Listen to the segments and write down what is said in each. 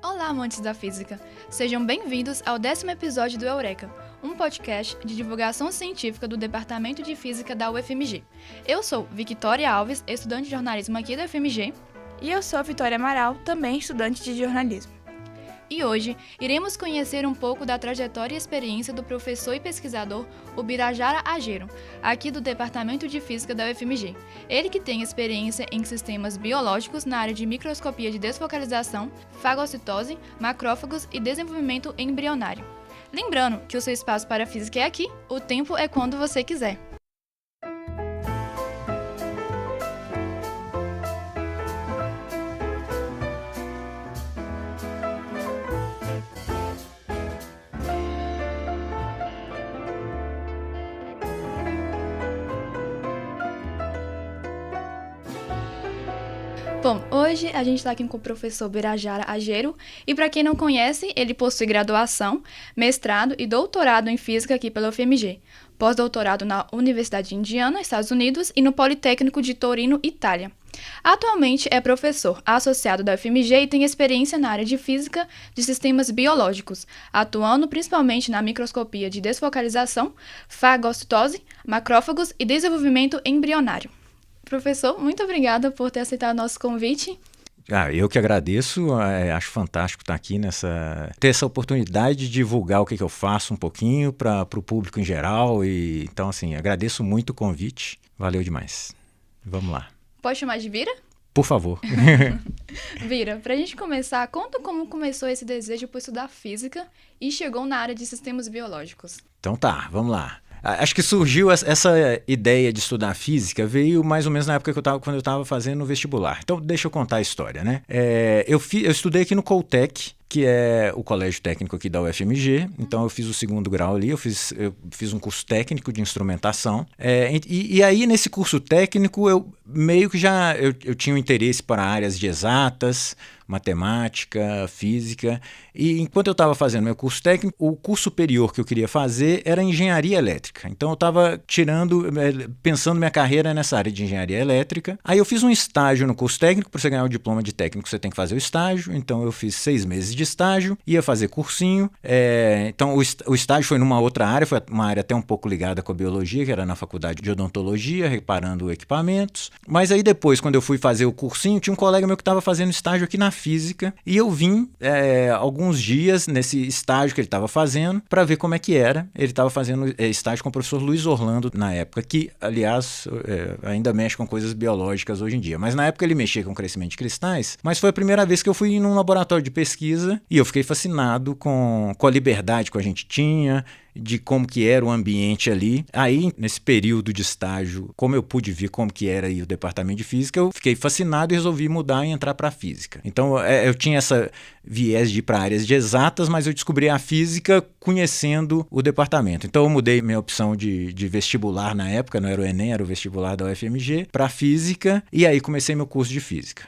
Olá, amantes da física! Sejam bem-vindos ao 10º episódio do Eureka, um podcast de divulgação científica do Departamento de Física da UFMG. Eu sou Victoria Alves, estudante de jornalismo aqui da UFMG. E eu sou Vitória Amaral, também estudante de jornalismo. E hoje iremos conhecer um pouco da trajetória e experiência do professor e pesquisador Ubirajara Agero, aqui do Departamento de Física da UFMG. Ele que tem experiência em sistemas biológicos na área de microscopia de desfocalização, fagocitose, macrófagos e desenvolvimento embrionário. Lembrando que o seu espaço para a física é aqui, o tempo é quando você quiser. Bom, hoje a gente está aqui com o professor Ubirajara Agero e para quem não conhece, ele possui graduação, mestrado e doutorado em Física aqui pela UFMG, pós-doutorado na Universidade de Indiana, Estados Unidos e no Politécnico de Torino, Itália. Atualmente é professor associado da UFMG e tem experiência na área de Física de Sistemas Biológicos, atuando principalmente na microscopia de desfocalização, fagocitose, macrófagos e desenvolvimento embrionário. Professor, muito obrigada por ter aceitado o nosso convite. Eu que agradeço, acho fantástico estar aqui ter essa oportunidade de divulgar o que eu faço um pouquinho para o público em geral. Então, assim, agradeço muito o convite, valeu demais. Vamos lá. Pode chamar de Vira? Por favor. Vira, para a gente começar, conta como começou esse desejo por estudar física e chegou na área de sistemas biológicos. Então tá, vamos lá. Acho que surgiu essa ideia de estudar física, veio mais ou menos na época quando eu estava fazendo o vestibular. Então, deixa eu contar a história, né? Eu estudei aqui no Coltec, que é o colégio técnico aqui da UFMG. Então, eu fiz o 2º grau ali, eu fiz um curso técnico de instrumentação. E aí, nesse curso técnico, eu meio que eu tinha um interesse para áreas de exatas, matemática, física. E enquanto eu estava fazendo meu curso técnico, o curso superior que eu queria fazer era engenharia elétrica. Então eu estava pensando minha carreira nessa área de engenharia elétrica. Aí eu fiz um estágio no curso técnico. Para você ganhar o diploma de técnico, você tem que fazer o estágio. Então eu fiz 6 meses de estágio, ia fazer cursinho. Então o estágio foi numa outra área, foi uma área até um pouco ligada com a biologia, que era na faculdade de odontologia, reparando equipamentos. Mas aí depois, quando eu fui fazer o cursinho, tinha um colega meu que estava fazendo estágio aqui na física, e eu vim alguns dias nesse estágio que ele estava fazendo para ver como é que era. Ele estava fazendo estágio com o professor Luiz Orlando na época, que, aliás, ainda mexe com coisas biológicas hoje em dia. Mas na época ele mexia com crescimento de cristais, mas foi a primeira vez que eu fui num laboratório de pesquisa e eu fiquei fascinado com a liberdade que a gente tinha, de como que era o ambiente ali. Aí, nesse período de estágio, como eu pude ver como que era aí o departamento de física, eu fiquei fascinado e resolvi mudar e entrar para a física. Então, eu tinha essa viés de ir para áreas de exatas, mas eu descobri a física conhecendo o departamento. Então, eu mudei minha opção de vestibular na época, não era o Enem, era o vestibular da UFMG, para física, e aí comecei meu curso de física.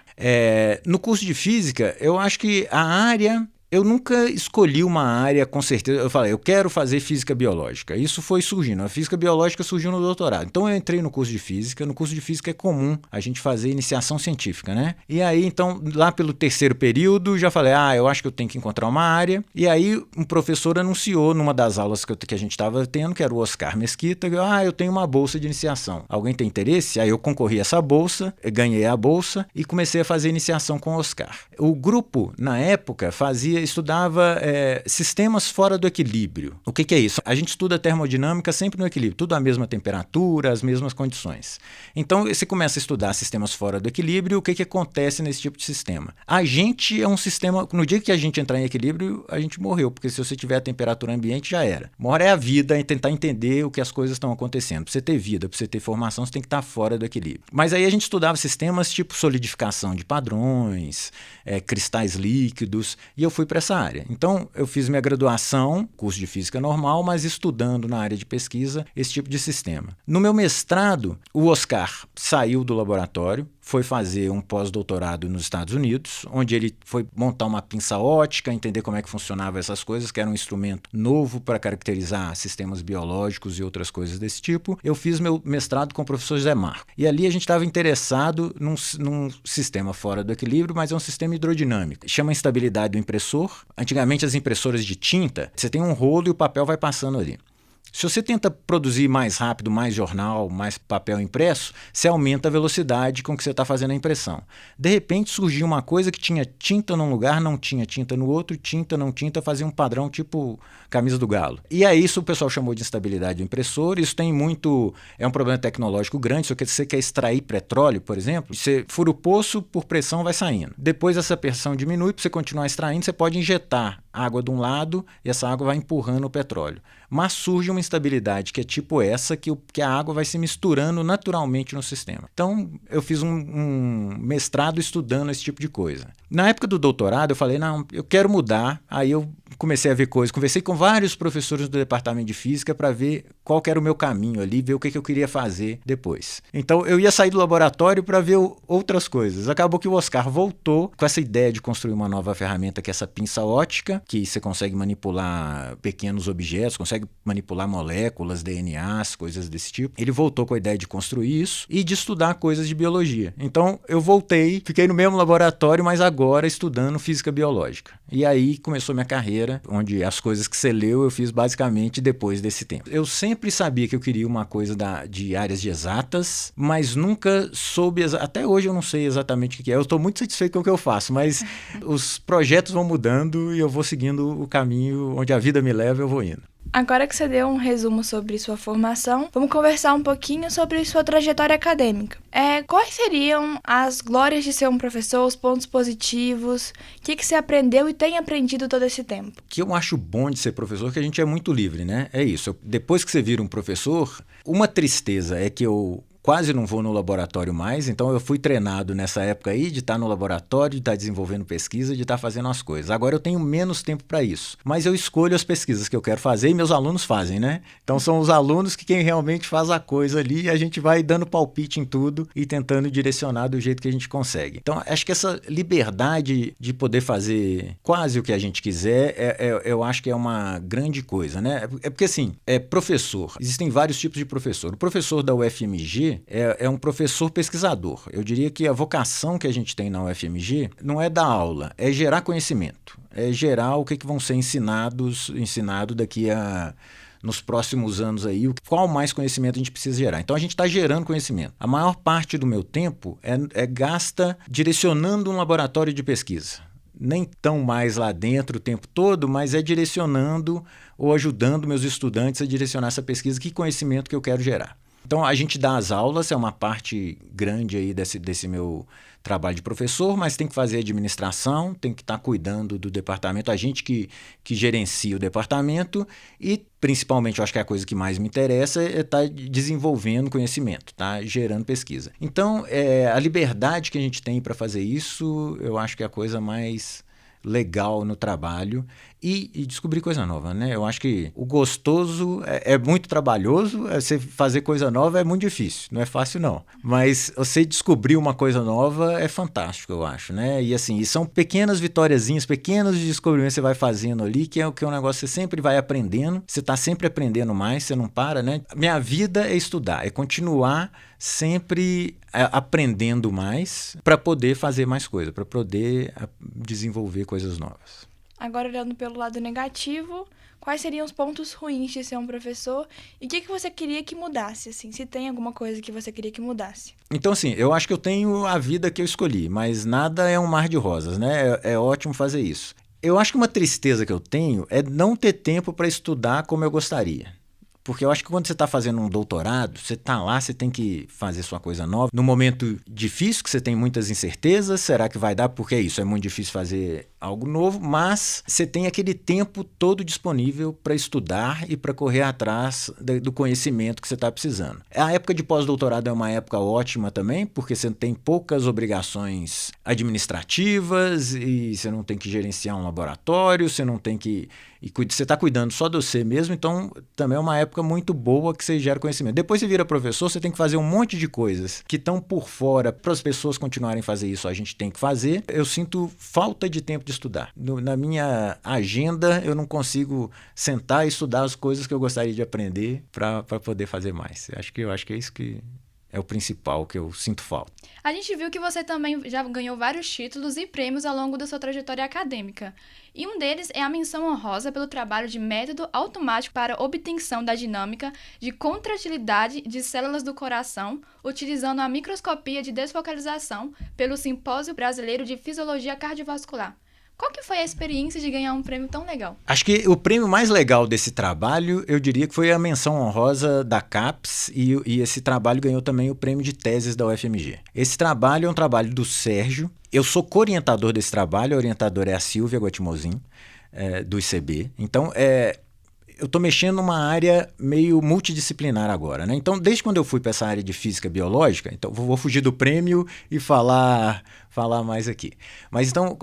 No curso de física, eu acho que a área... Eu nunca escolhi uma área com certeza. Eu falei, eu quero fazer física biológica. Isso foi surgindo. A física biológica surgiu no doutorado. Então eu entrei no curso de física. No curso de física é comum a gente fazer iniciação científica, né? E aí, então, lá pelo 3º período, já falei, eu acho que eu tenho que encontrar uma área. E aí, um professor anunciou numa das aulas que a gente estava tendo, que era o Oscar Mesquita, eu tenho uma bolsa de iniciação. Alguém tem interesse? Aí eu concorri a essa bolsa, ganhei a bolsa e comecei a fazer iniciação com o Oscar. O grupo, na época, estudava sistemas fora do equilíbrio. O que é isso? A gente estuda termodinâmica sempre no equilíbrio, tudo à mesma temperatura, as mesmas condições. Então, você começa a estudar sistemas fora do equilíbrio, o que acontece nesse tipo de sistema? A gente é um sistema, no dia que a gente entrar em equilíbrio, a gente morreu, porque se você tiver a temperatura ambiente, já era. Uma hora é a vida, é tentar entender o que as coisas estão acontecendo. Para você ter vida, para você ter formação, você tem que estar fora do equilíbrio. Mas aí a gente estudava sistemas tipo solidificação de padrões, cristais líquidos, e eu fui para essa área. Então, eu fiz minha graduação, curso de física normal, mas estudando na área de pesquisa esse tipo de sistema. No meu mestrado, o Oscar saiu do laboratório, foi fazer um pós-doutorado nos Estados Unidos, onde ele foi montar uma pinça ótica, entender como é que funcionavam essas coisas, que era um instrumento novo para caracterizar sistemas biológicos e outras coisas desse tipo. Eu fiz meu mestrado com o professor José Marco. E ali a gente estava interessado num sistema fora do equilíbrio, mas é um sistema hidrodinâmico. Chama instabilidade do impressor. Antigamente as impressoras de tinta, você tem um rolo e o papel vai passando ali. Se você tenta produzir mais rápido, mais jornal, mais papel impresso, você aumenta a velocidade com que você está fazendo a impressão. De repente surgiu uma coisa que tinha tinta num lugar, não tinha tinta no outro, tinta não tinta, fazia um padrão tipo camisa do galo. E aí isso o pessoal chamou de instabilidade do impressor. Isso tem muito... é um problema tecnológico grande. Se você quer extrair petróleo, por exemplo, você fura o poço, por pressão vai saindo. Depois essa pressão diminui, para você continuar extraindo, você pode injetar água de um lado e essa água vai empurrando o petróleo. Mas surge uma instabilidade que é tipo essa, que a água vai se misturando naturalmente no sistema. Então, eu fiz um mestrado estudando esse tipo de coisa. Na época do doutorado, eu falei, não, eu quero mudar. Aí eu comecei a ver coisas. Conversei com vários professores do departamento de física para ver qual que era o meu caminho ali, ver o que eu queria fazer depois. Então, eu ia sair do laboratório para ver outras coisas. Acabou que o Oscar voltou com essa ideia de construir uma nova ferramenta, que é essa pinça ótica, que você consegue manipular pequenos objetos, consegue manipular moléculas, DNAs, coisas desse tipo. Ele voltou com a ideia de construir isso e de estudar coisas de biologia. Então, eu voltei, fiquei no mesmo laboratório, mas agora estudando física biológica. E aí começou minha carreira, onde as coisas que você leu eu fiz basicamente depois desse tempo. Eu sempre sabia que eu queria uma coisa de áreas de exatas, mas nunca soube, até hoje eu não sei exatamente o que é. Eu estou muito satisfeito com o que eu faço, mas os projetos vão mudando e eu vou seguindo o caminho onde a vida me leva, eu vou indo. Agora que você deu um resumo sobre sua formação, vamos conversar um pouquinho sobre sua trajetória acadêmica. Quais seriam as glórias de ser um professor, os pontos positivos, o que você aprendeu e tem aprendido todo esse tempo? O que eu acho bom de ser professor é que a gente é muito livre, né? É isso. Depois que você vira um professor, uma tristeza é que eu quase não vou no laboratório mais, então eu fui treinado nessa época aí de estar no laboratório, de estar desenvolvendo pesquisa, de estar fazendo as coisas. Agora eu tenho menos tempo para isso, mas eu escolho as pesquisas que eu quero fazer e meus alunos fazem, né? Então são os alunos que quem realmente faz a coisa ali e a gente vai dando palpite em tudo e tentando direcionar do jeito que a gente consegue. Então acho que essa liberdade de poder fazer quase o que a gente quiser, eu acho que é uma grande coisa, né? É porque assim, professor, existem vários tipos de professor. O professor da UFMG é um professor pesquisador. Eu diria que a vocação que a gente tem na UFMG não é dar aula, é gerar conhecimento. É gerar o que vão ser ensinado daqui a... nos próximos anos aí, qual mais conhecimento a gente precisa gerar. Então a gente está gerando conhecimento. A maior parte do meu tempo é gasta direcionando um laboratório de pesquisa. Nem tão mais lá dentro o tempo todo, mas é direcionando ou ajudando meus estudantes a direcionar essa pesquisa, que conhecimento que eu quero gerar. Então, a gente dá as aulas, é uma parte grande aí desse meu trabalho de professor, mas tem que fazer administração, tem que estar cuidando do departamento, a gente que gerencia o departamento e, principalmente, eu acho que a coisa que mais me interessa é estar desenvolvendo conhecimento, tá? Gerando pesquisa. Então, a liberdade que a gente tem para fazer isso, eu acho que é a coisa mais legal no trabalho e descobrir coisa nova, né? Eu acho que o gostoso é muito trabalhoso, você fazer coisa nova é muito difícil, não é fácil não, mas você descobrir uma coisa nova é fantástico, eu acho, né? E assim, são pequenas vitóriazinhas, pequenos descobrimentos que você vai fazendo ali, que é um negócio que você sempre vai aprendendo, você está sempre aprendendo mais, você não para, né? Minha vida é estudar, é continuar sempre aprendendo mais para poder fazer mais coisa, para poder desenvolver coisas novas. Agora, olhando pelo lado negativo, quais seriam os pontos ruins de ser um professor e o que você queria que mudasse, assim? Se tem alguma coisa que você queria que mudasse? Então, assim, eu acho que eu tenho a vida que eu escolhi, mas nada é um mar de rosas, né? É ótimo fazer isso. Eu acho que uma tristeza que eu tenho é não ter tempo para estudar como eu gostaria. Porque eu acho que quando você está fazendo um doutorado, você está lá, você tem que fazer sua coisa nova. Num momento difícil, que você tem muitas incertezas, será que vai dar? Porque é isso, é muito difícil fazer algo novo, mas você tem aquele tempo todo disponível para estudar e para correr atrás do conhecimento que você está precisando. A época de pós-doutorado é uma época ótima também, porque você tem poucas obrigações administrativas e você não tem que gerenciar um laboratório, você não tem que... você está cuidando só de você mesmo, então também é uma época época muito boa que você gera conhecimento. Depois você vira professor, você tem que fazer um monte de coisas que estão por fora. Para as pessoas continuarem a fazer isso, a gente tem que fazer. Eu sinto falta de tempo de estudar. Na minha agenda, eu não consigo sentar e estudar as coisas que eu gostaria de aprender para poder fazer mais. Eu acho que é isso que é o principal, que eu sinto falta. A gente viu que você também já ganhou vários títulos e prêmios ao longo da sua trajetória acadêmica. E um deles é a menção honrosa pelo trabalho de método automático para obtenção da dinâmica de contratilidade de células do coração, utilizando a microscopia de desfocalização pelo Simpósio Brasileiro de Fisiologia Cardiovascular. Qual que foi a experiência de ganhar um prêmio tão legal? Acho que o prêmio mais legal desse trabalho, eu diria que foi a menção honrosa da CAPES e esse trabalho ganhou também o prêmio de teses da UFMG. Esse trabalho é um trabalho do Sérgio. Eu sou co-orientador desse trabalho, a orientadora é a Silvia Guatimozin, do ICB. Então, eu estou mexendo numa área meio multidisciplinar agora, né? Então, desde quando eu fui para essa área de física biológica, então vou fugir do prêmio e falar mais aqui. Mas então,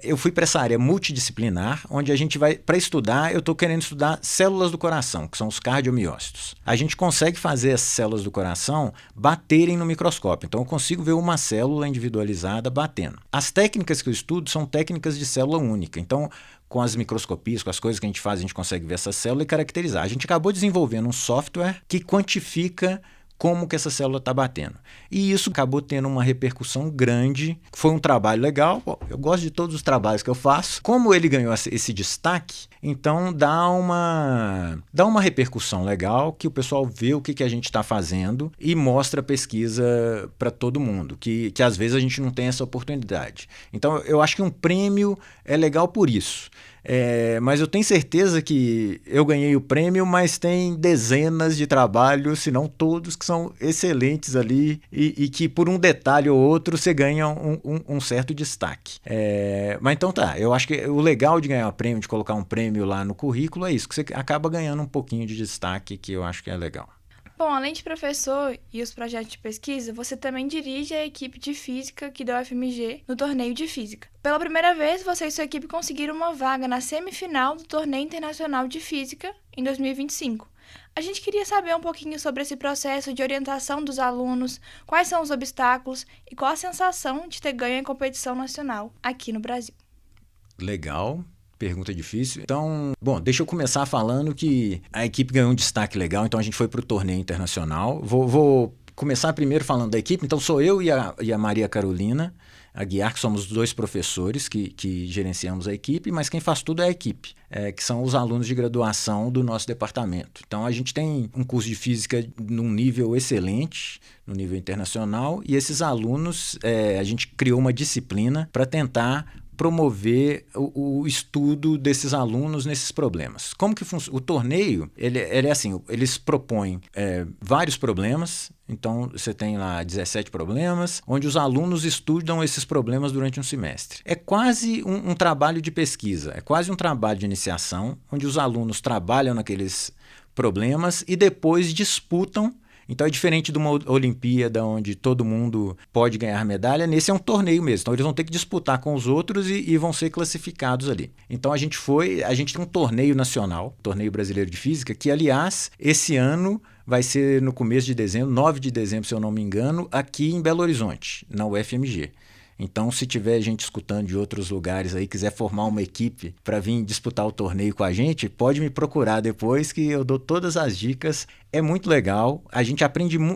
eu fui para essa área multidisciplinar, onde a gente vai, para estudar, eu estou querendo estudar células do coração, que são os cardiomiócitos. A gente consegue fazer as células do coração baterem no microscópio. Então, eu consigo ver uma célula individualizada batendo. As técnicas que eu estudo são técnicas de célula única. Então, com as microscopias, com as coisas que a gente faz, a gente consegue ver essa célula e caracterizar. A gente acabou desenvolvendo um software que quantifica como que essa célula está batendo. E isso acabou tendo uma repercussão grande. Foi um trabalho legal. Bom, eu gosto de todos os trabalhos que eu faço. Como ele ganhou esse destaque, então dá uma repercussão legal, que o pessoal vê o que a gente está fazendo e mostra a pesquisa para todo mundo, que às vezes a gente não tem essa oportunidade. Então eu acho que um prêmio é legal por isso. Mas eu tenho certeza que eu ganhei o prêmio, mas tem dezenas de trabalhos, se não todos, que são excelentes ali e que por um detalhe ou outro você ganha um certo destaque. Mas então tá, eu acho que o legal de ganhar um prêmio, de colocar um prêmio lá no currículo é isso, que você acaba ganhando um pouquinho de destaque, que eu acho que é legal. Bom, além de professor e os projetos de pesquisa, você também dirige a equipe de física aqui da UFMG no torneio de física. Pela primeira vez, você e sua equipe conseguiram uma vaga na semifinal do Torneio Internacional de Física em 2025. A gente queria saber um pouquinho sobre esse processo de orientação dos alunos, quais são os obstáculos e qual a sensação de ter ganho a competição nacional aqui no Brasil. Legal. Pergunta difícil. Então, bom, deixa eu começar falando que a equipe ganhou um destaque legal, então a gente foi para o torneio internacional. Vou começar primeiro falando da equipe. Então, sou eu e a Maria Carolina Aguiar, que somos os dois professores que gerenciamos a equipe, mas quem faz tudo é a equipe, que são os alunos de graduação do nosso departamento. Então, a gente tem um curso de física num nível excelente, no nível internacional, e esses alunos, a gente criou uma disciplina para tentar promover o estudo desses alunos nesses problemas. Como que funciona? O torneio, ele é assim, eles propõem vários problemas, então você tem lá 17 problemas, onde os alunos estudam esses problemas durante um semestre. É quase um trabalho de pesquisa, é quase um trabalho de iniciação, onde os alunos trabalham naqueles problemas e depois disputam. Então é diferente de uma Olimpíada onde todo mundo pode ganhar medalha, nesse é um torneio mesmo. Então eles vão ter que disputar com os outros e vão ser classificados ali. Então a gente tem um torneio nacional, Torneio Brasileiro de Física, que aliás, esse ano vai ser no começo de dezembro, 9 de dezembro, se eu não me engano, aqui em Belo Horizonte, na UFMG. Então, se tiver gente escutando de outros lugares aí, quiser formar uma equipe para vir disputar o torneio com a gente, pode me procurar depois que eu dou todas as dicas. É muito legal. A gente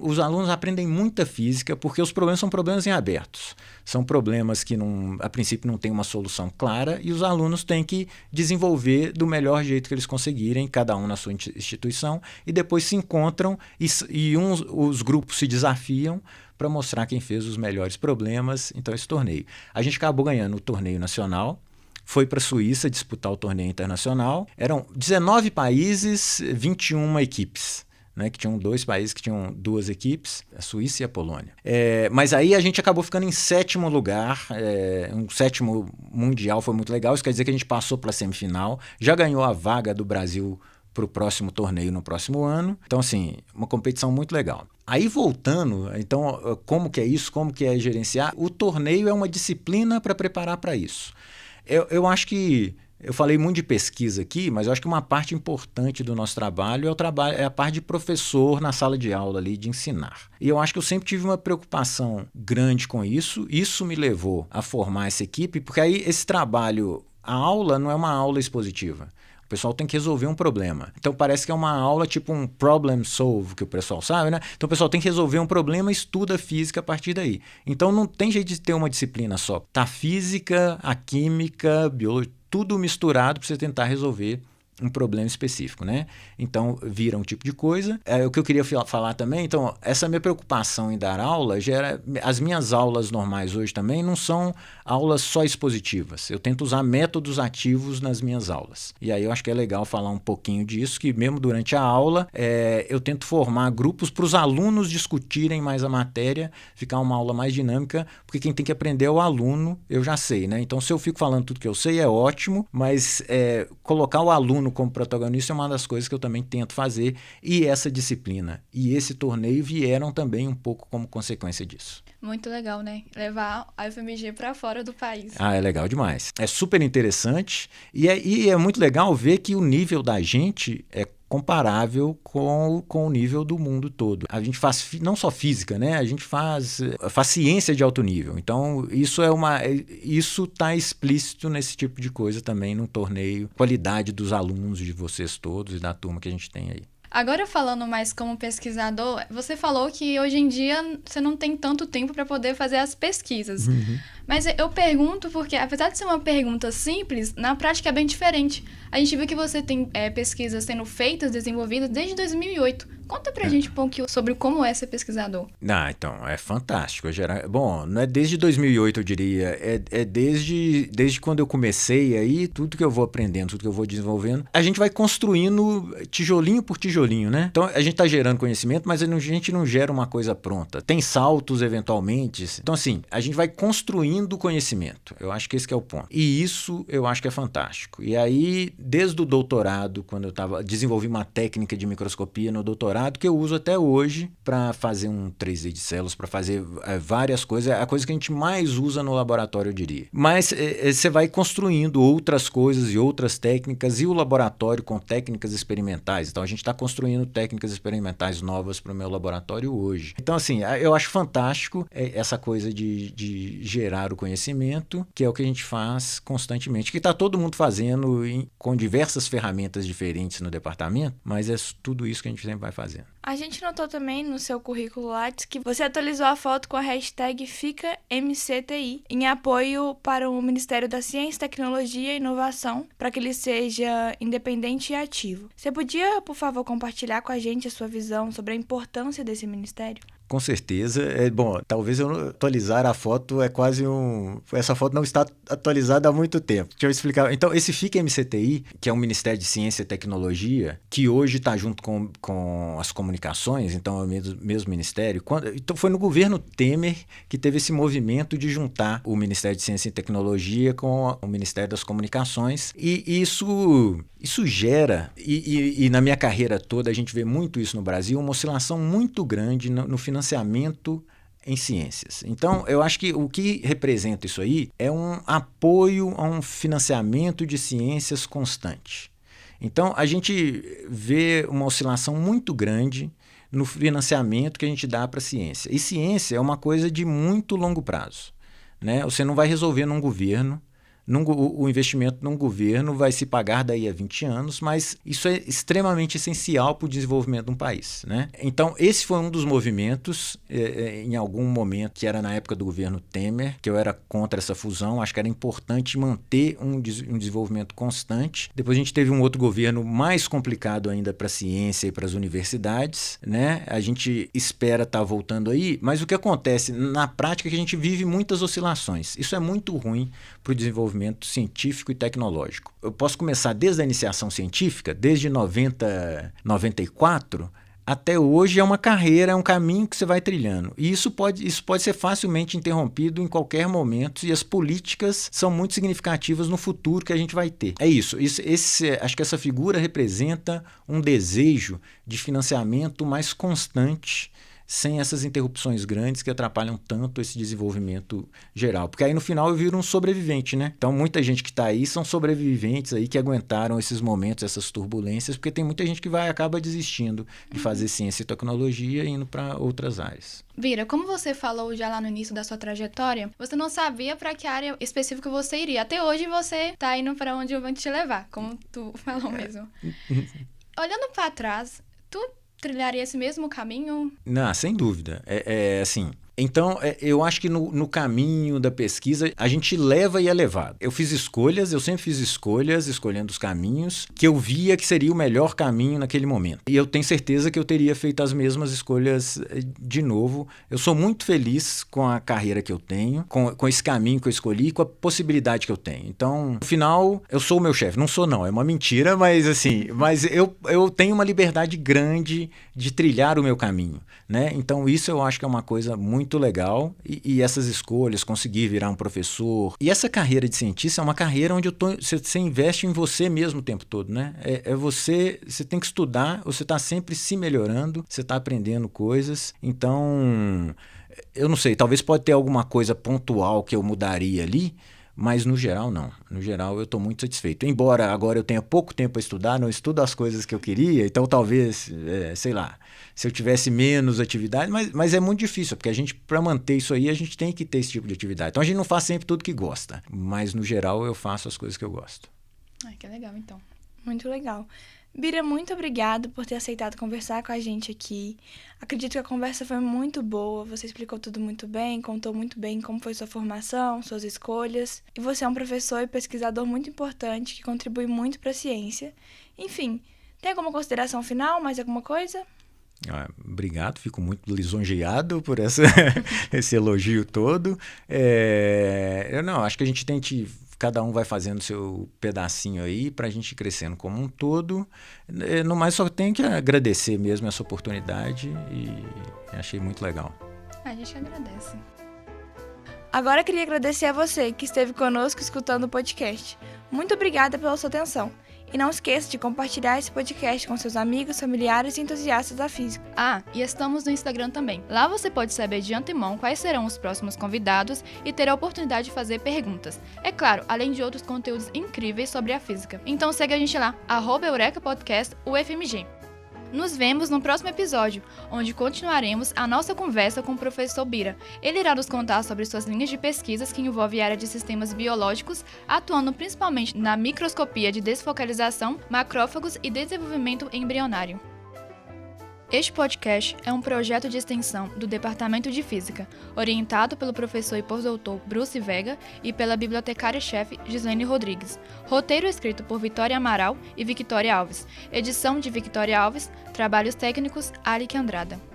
os alunos aprendem muita física porque os problemas são problemas em abertos. São problemas que, a princípio, não tem uma solução clara e os alunos têm que desenvolver do melhor jeito que eles conseguirem, cada um na sua instituição, e depois se encontram os grupos se desafiam para mostrar quem fez os melhores problemas. Então, esse torneio. A gente acabou ganhando o torneio nacional, foi para a Suíça disputar o torneio internacional. Eram 19 países, 21 equipes. Né, que tinham 2 países que tinham 2 equipes, a Suíça e a Polônia. Mas aí a gente acabou ficando em 7º lugar, um 7º mundial, foi muito legal. Isso quer dizer que a gente passou para a semifinal, já ganhou a vaga do Brasil para o próximo torneio no próximo ano. Então, assim, uma competição muito legal. Aí, voltando, então, como que é isso? Como que é gerenciar? O torneio é uma disciplina para preparar para isso. Eu acho que Eu falei muito de pesquisa aqui, mas eu acho que uma parte importante do nosso trabalho é a parte de professor na sala de aula ali, de ensinar. E eu acho que eu sempre tive uma preocupação grande com isso. Isso me levou a formar essa equipe, porque aí esse trabalho, a aula não é uma aula expositiva. O pessoal tem que resolver um problema. Então parece que é uma aula tipo um problem solve, que o pessoal sabe, né? Então o pessoal tem que resolver um problema e estuda física a partir daí. Então não tem jeito de ter uma disciplina só. Tá a física, a química, biologia, tudo misturado para você tentar resolver um problema específico, né? Então, vira um tipo de coisa. O que eu queria falar também, então, essa minha preocupação em dar aula gera... As minhas aulas normais hoje também não são aulas só expositivas. Eu tento usar métodos ativos nas minhas aulas. E aí eu acho que é legal falar um pouquinho disso, que mesmo durante a aula, eu tento formar grupos para os alunos discutirem mais a matéria, ficar uma aula mais dinâmica, porque quem tem que aprender é o aluno, eu já sei, né? Então, se eu fico falando tudo que eu sei, é ótimo, mas colocar o aluno como protagonista é uma das coisas que eu também tento fazer, e essa disciplina e esse torneio vieram também um pouco como consequência disso. Muito legal, né? Levar a UFMG para fora do país. É legal demais. É super interessante e é muito legal ver que o nível da gente é comparável com o nível do mundo todo. A gente faz não só física, né? A gente faz ciência de alto nível. Então, isso está explícito nesse tipo de coisa também num torneio. Qualidade dos alunos, de vocês todos e da turma que a gente tem aí. Agora, falando mais como pesquisador, você falou que hoje em dia você não tem tanto tempo para poder fazer as pesquisas. Uhum. Mas eu pergunto porque, apesar de ser uma pergunta simples, na prática é bem diferente. A gente viu que você tem pesquisas sendo feitas, desenvolvidas desde 2008. Conta pra gente um pouquinho sobre como é ser pesquisador. Então, é fantástico. Bom, não é desde 2008, eu diria. É desde quando eu comecei aí, tudo que eu vou aprendendo, tudo que eu vou desenvolvendo, a gente vai construindo tijolinho por tijolinho, né? Então, a gente tá gerando conhecimento, mas a gente não gera uma coisa pronta. Tem saltos, eventualmente. Então, assim, a gente vai construindo conhecimento. Eu acho que esse que é o ponto. E isso eu acho que é fantástico. E aí, desde o doutorado, quando eu desenvolvi uma técnica de microscopia no doutorado, que eu uso até hoje para fazer um 3D de células, para fazer várias coisas. É a coisa que a gente mais usa no laboratório, eu diria. Mas você vai construindo outras coisas e outras técnicas, e o laboratório com técnicas experimentais. Então, a gente está construindo técnicas experimentais novas para o meu laboratório hoje. Então, assim, eu acho fantástico essa coisa de gerar o conhecimento, que é o que a gente faz constantemente, que está todo mundo fazendo com diversas ferramentas diferentes no departamento, mas é tudo isso que a gente sempre vai fazendo. A gente notou também no seu currículo Lattes que você atualizou a foto com a hashtag FicaMCTI em apoio para o Ministério da Ciência, Tecnologia e Inovação, para que ele seja independente e ativo. Você podia, por favor, compartilhar com a gente a sua visão sobre a importância desse ministério? Com certeza. Bom, talvez eu atualizar a foto é quase Essa foto não está atualizada há muito tempo. Deixa eu explicar. Então, esse FICA-MCTI, que é um Ministério de Ciência e Tecnologia, que hoje está junto com as comunicações, então é o mesmo ministério. Então, foi no governo Temer que teve esse movimento de juntar o Ministério de Ciência e Tecnologia com o Ministério das Comunicações. E isso gera, e na minha carreira toda a gente vê muito isso no Brasil, uma oscilação muito grande no financiamento em ciências. Então, eu acho que o que representa isso aí é um apoio a um financiamento de ciências constante. Então, a gente vê uma oscilação muito grande no financiamento que a gente dá para a ciência. E ciência é uma coisa de muito longo prazo, né? Você não vai resolver num governo. O investimento num governo vai se pagar daí a 20 anos, mas isso é extremamente essencial para o desenvolvimento de um país, né? Então, esse foi um dos movimentos, em algum momento, que era na época do governo Temer, que eu era contra essa fusão. Acho que era importante manter um desenvolvimento constante. Depois a gente teve um outro governo mais complicado ainda para a ciência e para as universidades, né? A gente espera estar voltando aí, mas o que acontece na prática é que a gente vive muitas oscilações. Isso é muito ruim para o desenvolvimento científico e tecnológico. Eu posso começar desde a iniciação científica, desde 94, até hoje é uma carreira, é um caminho que você vai trilhando. E isso pode ser facilmente interrompido em qualquer momento, e as políticas são muito significativas no futuro que a gente vai ter. É isso. Acho que essa figura representa um desejo de financiamento mais constante, sem essas interrupções grandes que atrapalham tanto esse desenvolvimento geral. Porque aí no final eu viro um sobrevivente, né? Então muita gente que está aí são sobreviventes aí que aguentaram esses momentos, essas turbulências, porque tem muita gente que acaba desistindo de fazer ciência e tecnologia e indo para outras áreas. Bira, como você falou já lá no início da sua trajetória, você não sabia para que área específica você iria. Até hoje você tá indo para onde eu vou te levar, como tu falou mesmo. Olhando para trás, tu trilharia esse mesmo caminho? Não, sem dúvida. Assim... Então, eu acho que no caminho da pesquisa, a gente leva e é levado. Eu sempre fiz escolhas, escolhendo os caminhos, que eu via que seria o melhor caminho naquele momento. E eu tenho certeza que eu teria feito as mesmas escolhas de novo. Eu sou muito feliz com a carreira que eu tenho, com esse caminho que eu escolhi, com a possibilidade que eu tenho. Então, no final, eu sou o meu chefe. Não sou, não. É uma mentira, mas assim, eu tenho uma liberdade grande de trilhar o meu caminho, né? Então, isso eu acho que é uma coisa muito legal e essas escolhas, conseguir virar um professor. E essa carreira de cientista é uma carreira onde você investe em você mesmo o tempo todo, né? Você tem que estudar, você está sempre se melhorando, você está aprendendo coisas. Então, eu não sei, talvez pode ter alguma coisa pontual que eu mudaria ali, mas no geral não. No geral eu estou muito satisfeito. Embora agora eu tenha pouco tempo para estudar, não estudo as coisas que eu queria, então talvez, sei lá, se eu tivesse menos atividade, mas é muito difícil, porque para manter isso aí, a gente tem que ter esse tipo de atividade. Então a gente não faz sempre tudo que gosta, mas no geral eu faço as coisas que eu gosto. Ai, que legal então. Muito legal. Bira, muito obrigado por ter aceitado conversar com a gente aqui. Acredito que a conversa foi muito boa, você explicou tudo muito bem, contou muito bem como foi sua formação, suas escolhas. E você é um professor e pesquisador muito importante que contribui muito para a ciência. Enfim, tem alguma consideração final, mais alguma coisa? Obrigado, fico muito lisonjeado por esse elogio todo. Acho que a gente cada um vai fazendo seu pedacinho aí para a gente ir crescendo como um todo. No mais, só tenho que agradecer mesmo essa oportunidade e achei muito legal. A gente agradece. Agora eu queria agradecer a você que esteve conosco escutando o podcast. Muito obrigada pela sua atenção. E não esqueça de compartilhar esse podcast com seus amigos, familiares e entusiastas da física. E estamos no Instagram também. Lá você pode saber de antemão quais serão os próximos convidados e ter a oportunidade de fazer perguntas. É claro, além de outros conteúdos incríveis sobre a física. Então segue a gente lá, @EurekaPodcast_UFMG. Nos vemos no próximo episódio, onde continuaremos a nossa conversa com o professor Bira. Ele irá nos contar sobre suas linhas de pesquisas que envolvem a área de sistemas biológicos, atuando principalmente na microscopia de desfocalização, macrófagos e desenvolvimento embrionário. Este podcast é um projeto de extensão do Departamento de Física, orientado pelo professor e pós-doutor Bruce Vega e pela bibliotecária-chefe Gislene Rodrigues. Roteiro escrito por Vitória Amaral e Victória Alves. Edição de Victória Alves. Trabalhos técnicos, Alice Andrada.